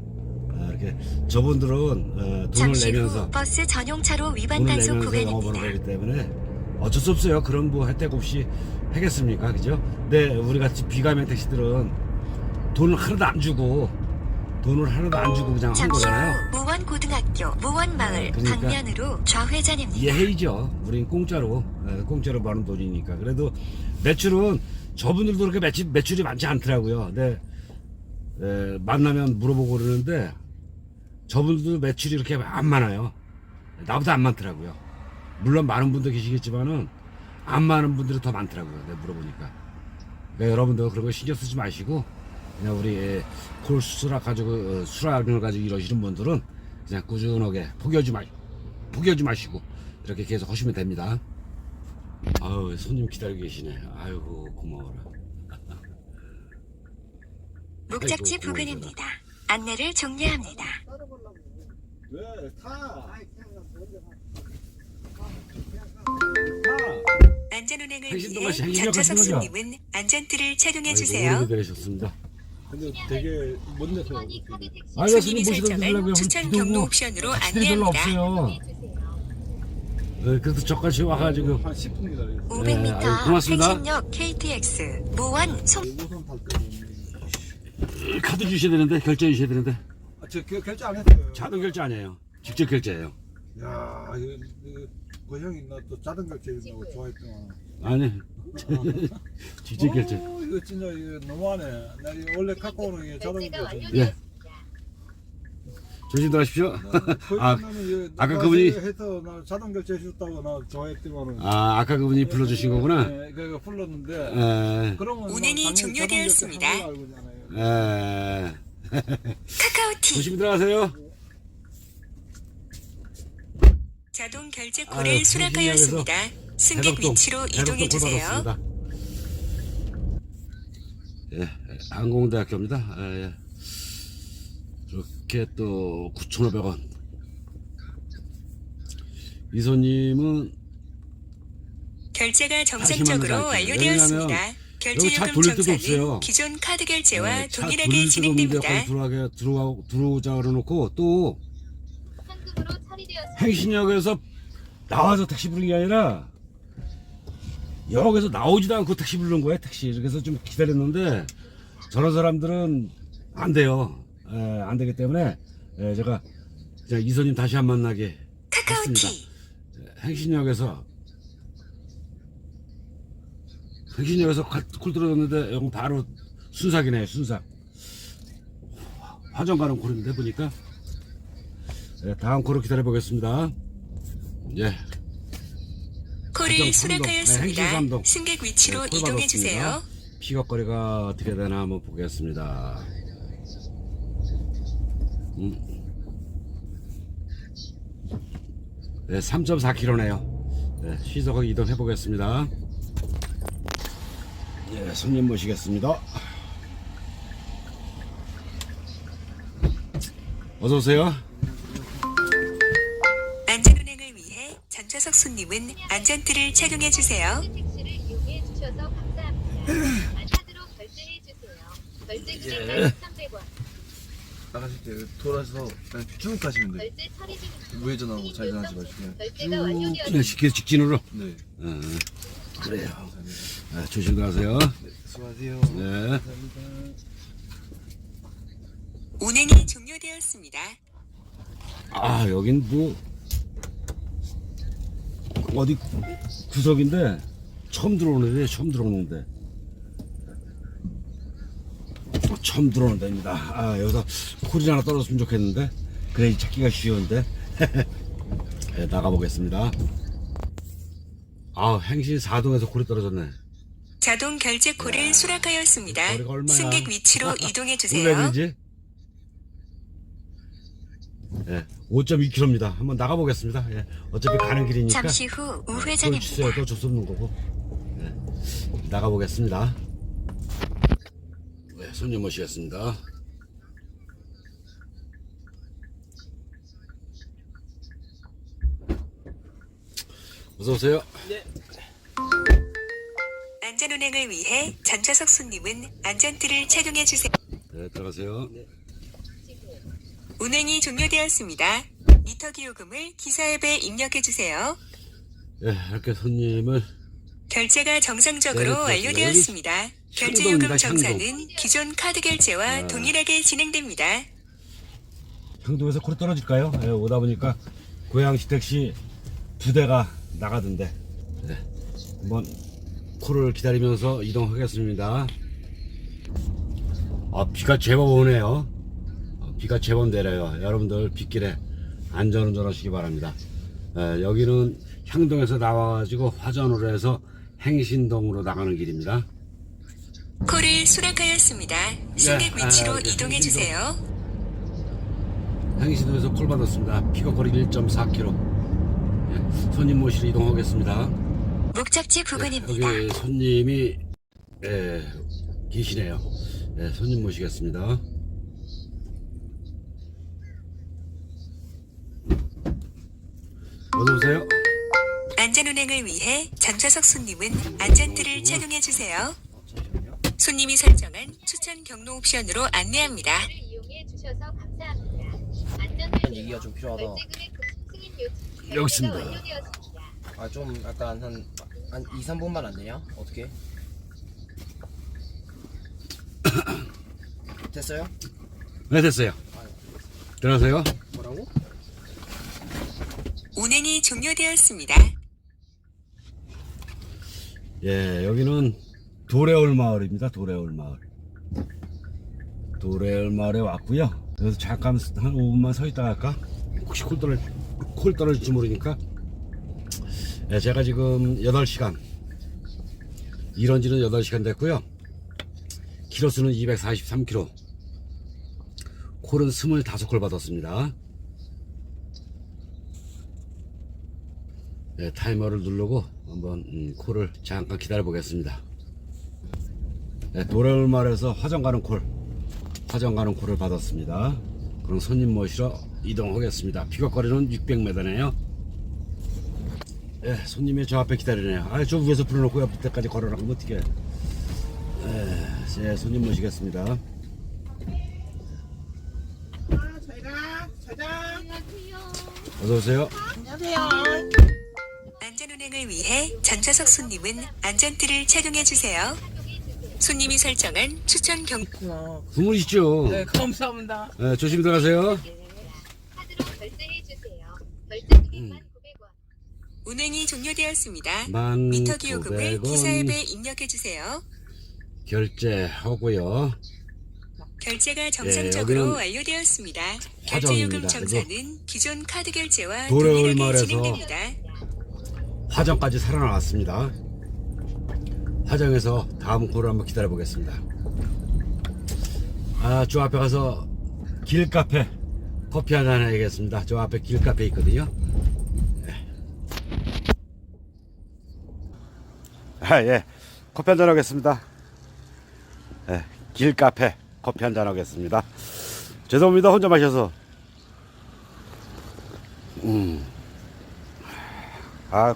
이렇게 저분들은 돈을 잠시 후 내면서 버스 전용차로 위반 돈을 단속 내면서 영업을 구간입니다. 하기 때문에 어쩔 수 없어요. 그런 뭐 혜택 없이 하겠습니까, 그죠? 근데 우리 같이 비가맹 택시들은 돈을 하나도 안 주고 그냥 한 잠시 거잖아요. 후 무원고등학교 무원마을 그러니까 방면으로 좌회전입니다. 이해해야죠. 우린 공짜로 버는 돈이니까. 그래도 매출은 저분들도 그렇게 매출이 많지 않더라고요. 근데 만나면 물어보고 그러는데 저분들도 매출이 이렇게 안 많아요. 나보다 안 많더라고요. 물론 많은 분도 계시겠지만은 안 많은 분들이 더 많더라고요. 내가 물어보니까. 그러니까 여러분도 그런 거 신경 쓰지 마시고 그냥 우리 콜 수락 가지고 수락을 가지고 이러시는 분들은 그냥 꾸준하게 포기하지 마시고 이렇게 계속 하시면 됩니다. 아유, 손님 기다리고 계시네. 아이고, 고마워라. 목적지 아이고, 부근입니다. 안내를 종료합니다. 왜? 타! 안전운행을 당신도 위해 마시- 전차석 당신도 마시죠. 손님은 안전띠를 착용해 아이고, 주세요. 오래 기다리셨습니다. 근데 되게 못 내세요. 수원이 카드 택시 아니, 손님이 손님 모시던 설정한 분들하고 추천 비도 경로 오고 옵션으로 택시들이 별로 안내합니다. 없어요. 주세요. 그래서 저까지 와가지고 한 10분 기다려요. 500m 아이고, 고맙습니다. 행신역 KTX 무원 송 우선 탈 때. 카드 주셔야 되는데 결제 주셔야 되는데 저 결제 안 했어요. 자동 결제 아니에요. 직접 결제예요. 야, 그 형이 나 또 자동 결제 있다고 좋아했더만. 아니 직접 결제. 이거 진짜 이거 너무하네. 나 이거 원래 갖고 오는 게 자동 결제가 결제. 예. 조심들 하십시오. 아, 아까 그분이- 해서 나 자동 결제 해줬다고 나 좋아했더만은. 아까 그분이 불러주신 거구나. 네, 그거 불렀는데. 에, 그러면 운행이 나 당연히 종료되었습니다. 자동 결제 하는 걸 알고 있잖아요. 카카오티 조심히 들어가세요. 자동 결제 아유, 콜을 수락하였습니다. 승객 대덕동, 위치로 이동해 대덕동 주세요. 받았습니다. 예, 항공대학교입니다. 예. 이렇게 또 9,500원. 이 손님은 결제가 다시 정상적으로 만나지 않게. 완료되었습니다. 결제 여기 차 요금 돌릴 데도 정산은 없어요. 기존 카드 결제와 차 동일하게 돌릴 데도 없는데 진행됩니다. 여기까지 들어오자 그러놓고 또 현금으로 처리되었습니다. 행신역에서 나와서 택시 부르는 게 아니라 역에서 나오지도 않고 택시 부르는 거예요. 택시. 그래서 좀 기다렸는데 저런 사람들은 안 돼요. 안 되기 때문에 제가 이 손님 다시 한 번 만나게 했습니다. 카카오티 행신역에서 콜 들어줬는데 여기 바로 순삭이네요. 순삭. 화정 가는 콜인데 보니까 다음 콜을 기다려 보겠습니다. 예. 콜을 행신 수락하였습니다. 삼동. 승객 위치로 콜 이동해 받았습니다. 주세요. 픽업거리가 어떻게 되나 한번 보겠습니다. 네, 3.4km네요. 네, 시속을 이동해 보겠습니다. 예, 손님 모시겠습니다. 어서 오세요. 안전운행을 위해 전좌석 손님은 안전띠를 착용해 주세요. 택시를 이용해 주셔서 감사합니다. 카드로 결제해 주세요. 결제 기간은 300원. 나가실 때 돌아서 그냥 쭉 가시면 돼요. 결제 처리 중입니다. 우회전하고 좌회전하지 마시고 결제가 그냥 완료되었습니다. 직진으로. 네. 그래요. 조심 들어가세요. 수고하세요. 네. 운행이 종료되었습니다. 여긴 뭐 어디 구석인데 처음 들어오는데 처음 들어오는 데입니다. 여기서 콜이 하나 떨어졌으면 좋겠는데 그래 찾기가 쉬운데 네, 나가보겠습니다. 행신 4동에서 콜이 떨어졌네. 자동 결제 콜을 수락하였습니다. 거리가 얼마야? 승객 위치로 이동해 왜 주세요. 그러지? 네, 5.2km입니다. 한번 나가보겠습니다. 예, 어차피 가는 길이니까 잠시 후 콜 우회전입니다. 주세요도 줄 수 없는 거고. 네, 나가보겠습니다. 네, 손님 모시겠습니다. 어서 오세요. 안전운행을 위해 전좌석 손님은 안전띠를 착용해 주세요. 네, 들어가세요. 운행이 종료되었습니다. 미터 기요금을 기사 앱에 입력해 주세요. 네, 이렇게 손님을 결제가 정상적으로 네, 완료되었습니다. 결제 향동입니다, 요금 정산은 기존 카드 결제와 아. 동일하게 진행됩니다. 향동에서 콜이 떨어질까요? 네, 오다 보니까 고양시 택시 2대가 나가던데. 네, 한번 콜을 기다리면서 이동하겠습니다. 비가 제법 오네요. 비가 제법 내려요. 여러분들 빗길에 안전운전 하시기 바랍니다. 여기는 향동에서 나와가지고 화전으로 해서 행신동으로 나가는 길입니다. 콜을 수락하였습니다. 승객 위치로 이동해 주세요. 행신동에서 콜 받았습니다. 피거거리 1.4km. 손님 모시러 이동하겠습니다. 목적지 부근입니다. 여기 손님이 계시네요. 손님 모시겠습니다. 어서 오세요. 안전운행을 위해 전좌석 손님은 안전띠를 착용해 주세요. 손님이 설정한 추천 경로 옵션으로 안내합니다. 를 이용해 주셔서 감사합니다. 안전벨트 얘기가 좀 필요하다. 결제 금액 승인 요청 여기 있습니다. 완료되었습니다. 아 좀 약간 한 2, 3분만 안 되냐? 어떻게? 됐어요? 네, 됐어요. 들어가세요. 뭐라고? 운행이 종료되었습니다. 예, 여기는 도래올 마을입니다. 도래올 마을. 도래올 마을에 왔고요. 그래서 잠깐 한 5분만 서 있다 갈까? 혹시 콜 떨어질지 모르니까. 예, 제가 지금 8시간 이런 지는 8시간 됐고요. 키로수는 243km. 콜은 25콜 받았습니다. 네, 타이머를 누르고 한번 콜을 잠깐 기다려 보겠습니다. 네, 도래올 마을에서 화정 가는 콜을 받았습니다. 그럼 손님 모시러 이동하겠습니다. 픽업거리는 600m네요. 네, 손님이 저 앞에 기다리네요. 저 위에서 불러놓고 옆 때까지 걸어라고 어떻게? 네, 손님 모시겠습니다. 어서 오세요. 안전운행을 위해 전좌석 손님은 안전띠를 착용해 주세요. 손님이 설정한 추천 경 주무시죠. 네 감사합니다. 네, 조심히 들어가세요. 카드로 결제해 주세요. 결제 금액 1,900원. 운행이 종료되었습니다. 1,900원. 미터 기요금을 기사 앱에 입력해 주세요. 결제하고요. 결제가 정상적으로 여기는 완료되었습니다. 화정입니다. 결제 요금 정산은 기존 카드 결제와 도래올 동일하게 마을에서 진행됩니다. 화정까지 살아나왔습니다. 화정에서 다음 콜을 한번 기다려 보겠습니다. 저 앞에 가서 길카페 커피 한잔 해야겠습니다. 저 앞에 길카페 있거든요. 예, 커피 한잔 하겠습니다. 길카페 커피 한잔 하겠습니다. 죄송합니다. 혼자 마셔서.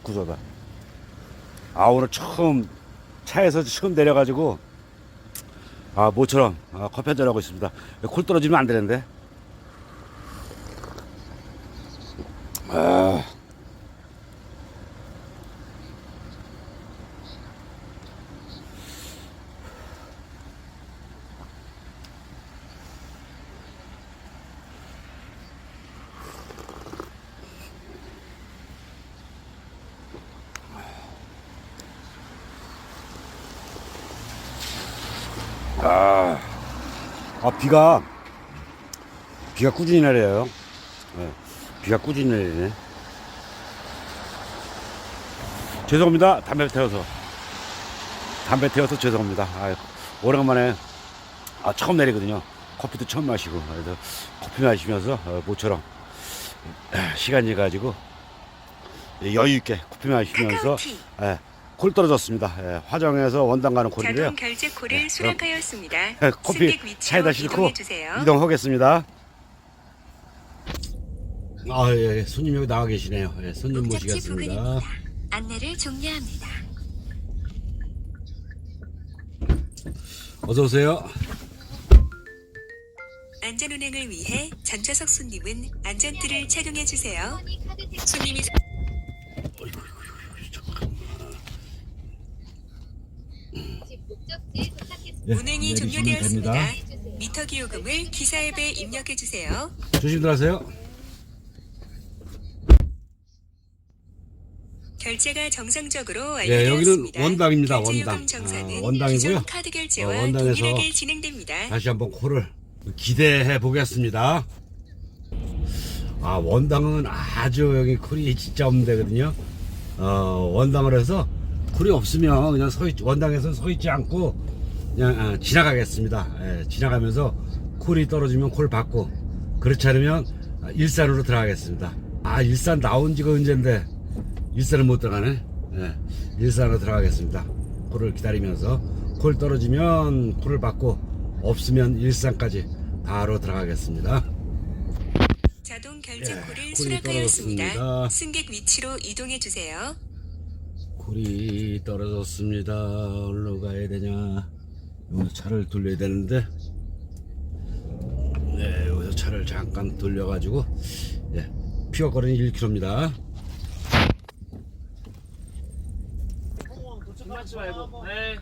구조다. 오늘 차에서 처음 내려가지고 모처럼 커피 한잔 하고 있습니다. 콜 떨어지면 안 되는데. 비가 꾸준히 내려요. 비가 꾸준히 내리네. 죄송합니다. 담배 태워서 죄송합니다. 오랜만에 처음 내리거든요. 커피도 처음 마시고. 그래서 커피 마시면서 모처럼 시간이 가지고 여유 있게 커피 마시면서 콜 떨어졌습니다. 화정에서 원당 가는 콜이래요. 자동 결제 콜을 수락하였습니다. 커피 승객 위치로 차에다 싣고 이동해 주세요. 이동하겠습니다. 예, 손님 여기 나와 계시네요. 손님 목적지 모시겠습니다. 부근입니다. 안내를 종료합니다. 어서 오세요. 안전운행을 위해 전좌석 손님은 안전띠를 착용해 주세요. 소니 카드 택시 손님이 집 목적지에 도착했습니다. 예, 운행이 내리시면 종료되었습니다. 됩니다. 미터 기요금을 기사 앱에 입력해 주세요. 조심들 하세요. 결제가 정상적으로 예, 여기는 완료되었습니다. 원당입니다. 결제요금 원당. 정산은 원당이고요. 기존 카드 결제와 원당에서 동일하게 진행됩니다. 다시 한번 콜을 기대해 보겠습니다. 아, 원당은 아주 여기 콜이 진짜 없는 데거든요. 원당을 해서 콜이 없으면 그냥 원당에서 서 있지 않고 그냥 지나가겠습니다. 예, 지나가면서 콜이 떨어지면 콜 받고, 그렇지 않으면 일산으로 들어가겠습니다. 아, 일산 나온 지가 언젠데 일산을 못 들어가네. 예, 일산으로 들어가겠습니다. 콜을 기다리면서 콜 떨어지면 콜을 받고, 없으면 일산까지 바로 들어가겠습니다. 자동 결제 예, 콜을 콜이 수락하였습니다. 떨어졌습니다. 승객 위치로 이동해 주세요. 콜이 떨어졌습니다. 어디로 가야 되냐? 여기서 차를 돌려야 되는데, 네, 여기서 차를 잠깐 돌려가지고, 예, 피어거리는 1km입니다. 네.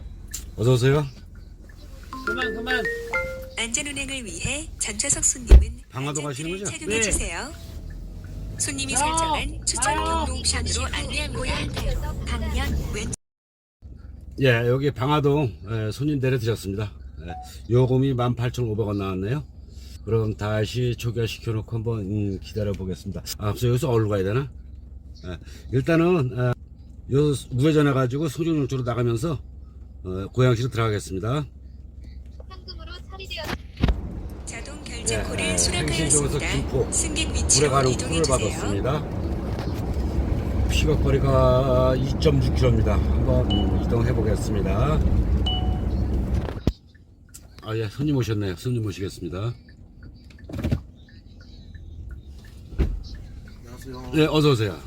어서 오세요. 그만. 안전운행을 위해 전좌석 손님은 방화도 가시는 안전띠를 거죠? 착용해 네. 주세요. 손님이 설정한 추천 경로 옵션으로 안내합니다. 방면 왼 예, 여기 방화동 손님 내려드렸습니다. 요금이 18,500원 나왔네요. 그럼 다시 초기화시켜 놓고 한번 기다려 보겠습니다. 앞서 여기서 어디로 가야 되나? 일단은 요 우회전해 가지고 소정용쪽으로 나가면서 고양시로 들어가겠습니다. 현금으로 처리되었 자동 결제 예, 콜을 행신쪽에서 수락하였습니다. 김포 승객 불에 위치로 가는 이동해 콜을 주세요. 받았습니다. 피거거리가 2.6km입니다. 한번 이동해 보겠습니다. 아, 예, 손님 오셨네요. 손님 모시겠습니다. 안녕하세요. 네, 어서 오세요.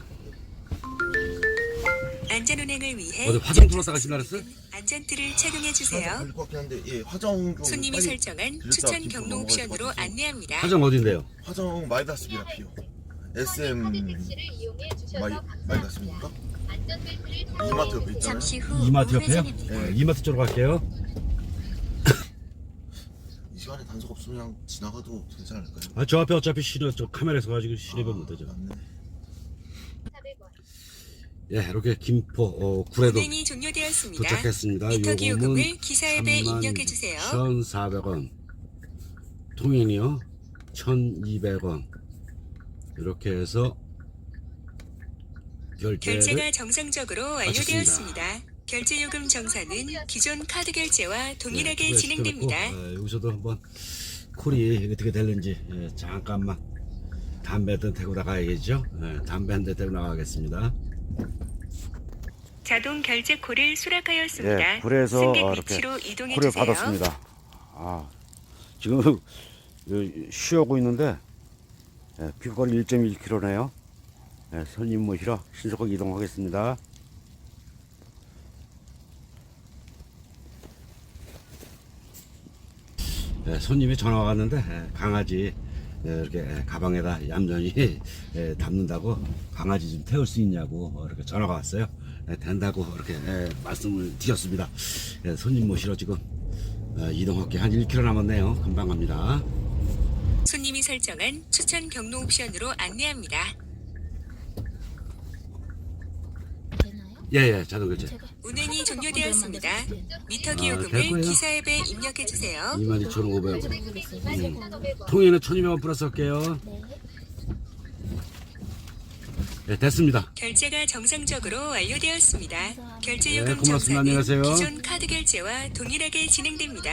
안전운행을 위해 어디 화장 돌았다 가신다 그랬어요? 안전띠를 착용해 주세요. 갈것 같긴 한데, 예, 화정 좀 손님이 빨리 설정한 들렸다가 추천 김포 경로 넘어갈 것 옵션으로 같아서. 안내합니다. 화장 어딘데요? 화정 마이다스 비라피오. SM 카드 택시를 이용해 주셔서 마이다스입니까? 감사합니다. 안전벨트를 이마트 옆에 있잖아요. 잠시 후 이마트 옆에요? 우회전입니다. 이마트 쪽으로 갈게요. 이 시간에 단속 없으면 그냥 지나가도 되지 않을까요? 아, 저 앞에 어차피 저 카메라에서 가지고 시내보면 되죠. 맞네. 400원. 예, 이렇게 김포 구례도 운행이 종료되었습니다. 도착했습니다. 미터 요금은 기요금을 기사 앱에 입력해 주세요. 1,400원. 통행이요 1,200원. 이렇게 해서 결제를 결제가 정상적으로 완료되었습니다. 결제 요금 정산은 기존 카드 결제와 동일하게 진행됩니다. 여기서도 한번 콜이 어떻게 될는지 잠깐만 담배 한 대 대고 나가야겠죠. 담배 한 대 대고 나가겠습니다. 자동 결제 콜을 수락하였습니다. 예, 구례에서 승객 이렇게 위치로 이동해 콜을 주세요. 받았습니다. 아, 지금 쉬어오고 있는데 피거리 1.1km네요. 손님 모시러 신속하게 이동하겠습니다. 손님이 전화가 왔는데 강아지 이렇게 가방에다 얌전히 담는다고, 강아지 좀 태울 수 있냐고 이렇게 전화가 왔어요. 된다고 이렇게 말씀을 드렸습니다. 손님 모시러 지금 이동할게 한 1km 남았네요. 금방 갑니다. 손님이 설정한 추천 경로 옵션으로 안내합니다. 되나요? 예예, 자동 결제. 운행이 종료되었습니다. 미터 기요금을 됐고요. 기사 앱에 입력해 주세요. 22,500원. 금액 24,500원. 통에는 1,200원 플러스 할게요. 네. 네, 됐습니다. 결제가 정상적으로 완료되었습니다. 결제 네, 요금 고맙습니다. 정산은 안녕히 가세요. 기존 카드 결제와 동일하게 진행됩니다.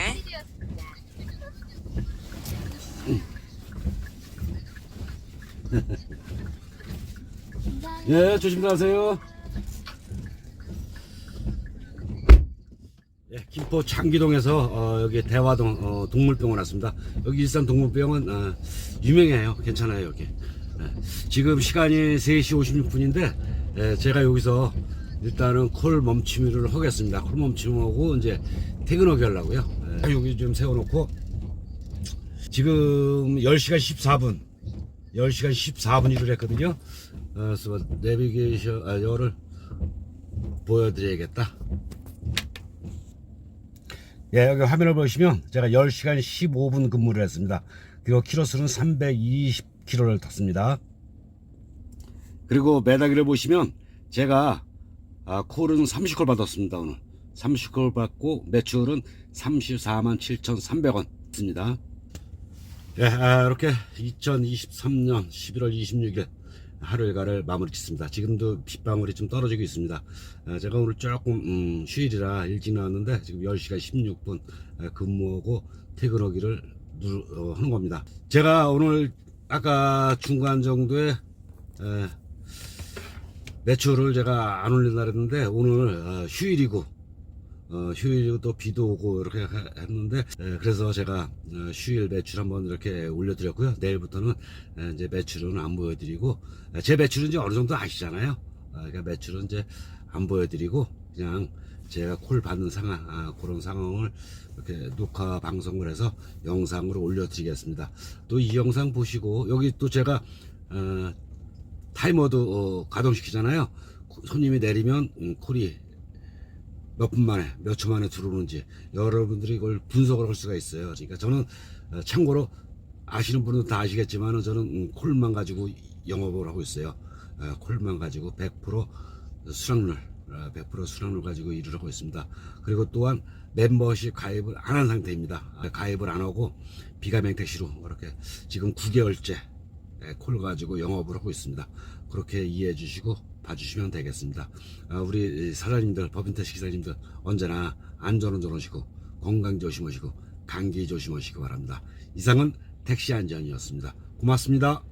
예, 조심들 하세요. 예, 김포 창기동에서 여기 대화동 동물병원 왔습니다. 여기 일산 동물병원 유명해요. 괜찮아요, 여기. 지금 시간이 3시 56분인데 제가 여기서 일단은 콜 멈춤을 하겠습니다. 콜 멈춤하고 이제 퇴근하게 하려고요. 여기 좀 세워놓고 지금 10시간 14분 10시간 14분 일을 했거든요. 그래서 내비게이션 열을 보여드려야겠다. 예, 여기 화면을 보시면 제가 10시간 15분 근무를 했습니다. 그리고 키로수는 320km를 탔습니다. 그리고 매다기를 보시면 제가 콜은 30콜 받았습니다. 오늘 30콜 받고 매출은 34만 7,300원 습니다. 예, 이렇게 2023년 11월 26일 하루 일과를 마무리 짓습니다. 지금도 빗방울이 좀 떨어지고 있습니다. 제가 오늘 조금 휴일이라 일찍 나왔는데 지금 10시간 16분 근무하고 퇴근하기를 하는 겁니다. 제가 오늘 아까 중간 정도에 매출을 제가 안 올린다 그랬는데 오늘 휴일이고 휴일이고 또 비도 오고 이렇게 했는데 그래서 제가 휴일 매출 한번 이렇게 올려드렸고요. 내일부터는 이제 매출은 안 보여드리고 제 매출은 이제 어느 정도 아시잖아요. 그러니까 매출은 이제 안 보여드리고 그냥 제가 콜 받는 상황 그런 상황을 이렇게 녹화 방송을 해서 영상으로 올려드리겠습니다. 또 이 영상 보시고 여기 또 제가 타이머도 가동시키잖아요. 손님이 내리면 콜이 몇 분 만에 몇 초 만에 들어오는지 여러분들이 이걸 분석을 할 수가 있어요. 그러니까 저는 참고로 아시는 분은 다 아시겠지만 저는 콜만 가지고 영업을 하고 있어요. 콜만 가지고 100% 수락률 100% 수락률 가지고 일을 하고 있습니다. 그리고 또한 멤버십 가입을 안 한 상태입니다. 가입을 안 하고 비가맹 택시로 이렇게 지금 9개월째 콜 가지고 영업을 하고 있습니다. 그렇게 이해해 주시고 봐주시면 되겠습니다. 우리 사장님들, 법인택시 기사님들 언제나 안전운전 하시고 건강 조심하시고 감기 조심하시기 바랍니다. 이상은 택시 안전이었습니다. 고맙습니다.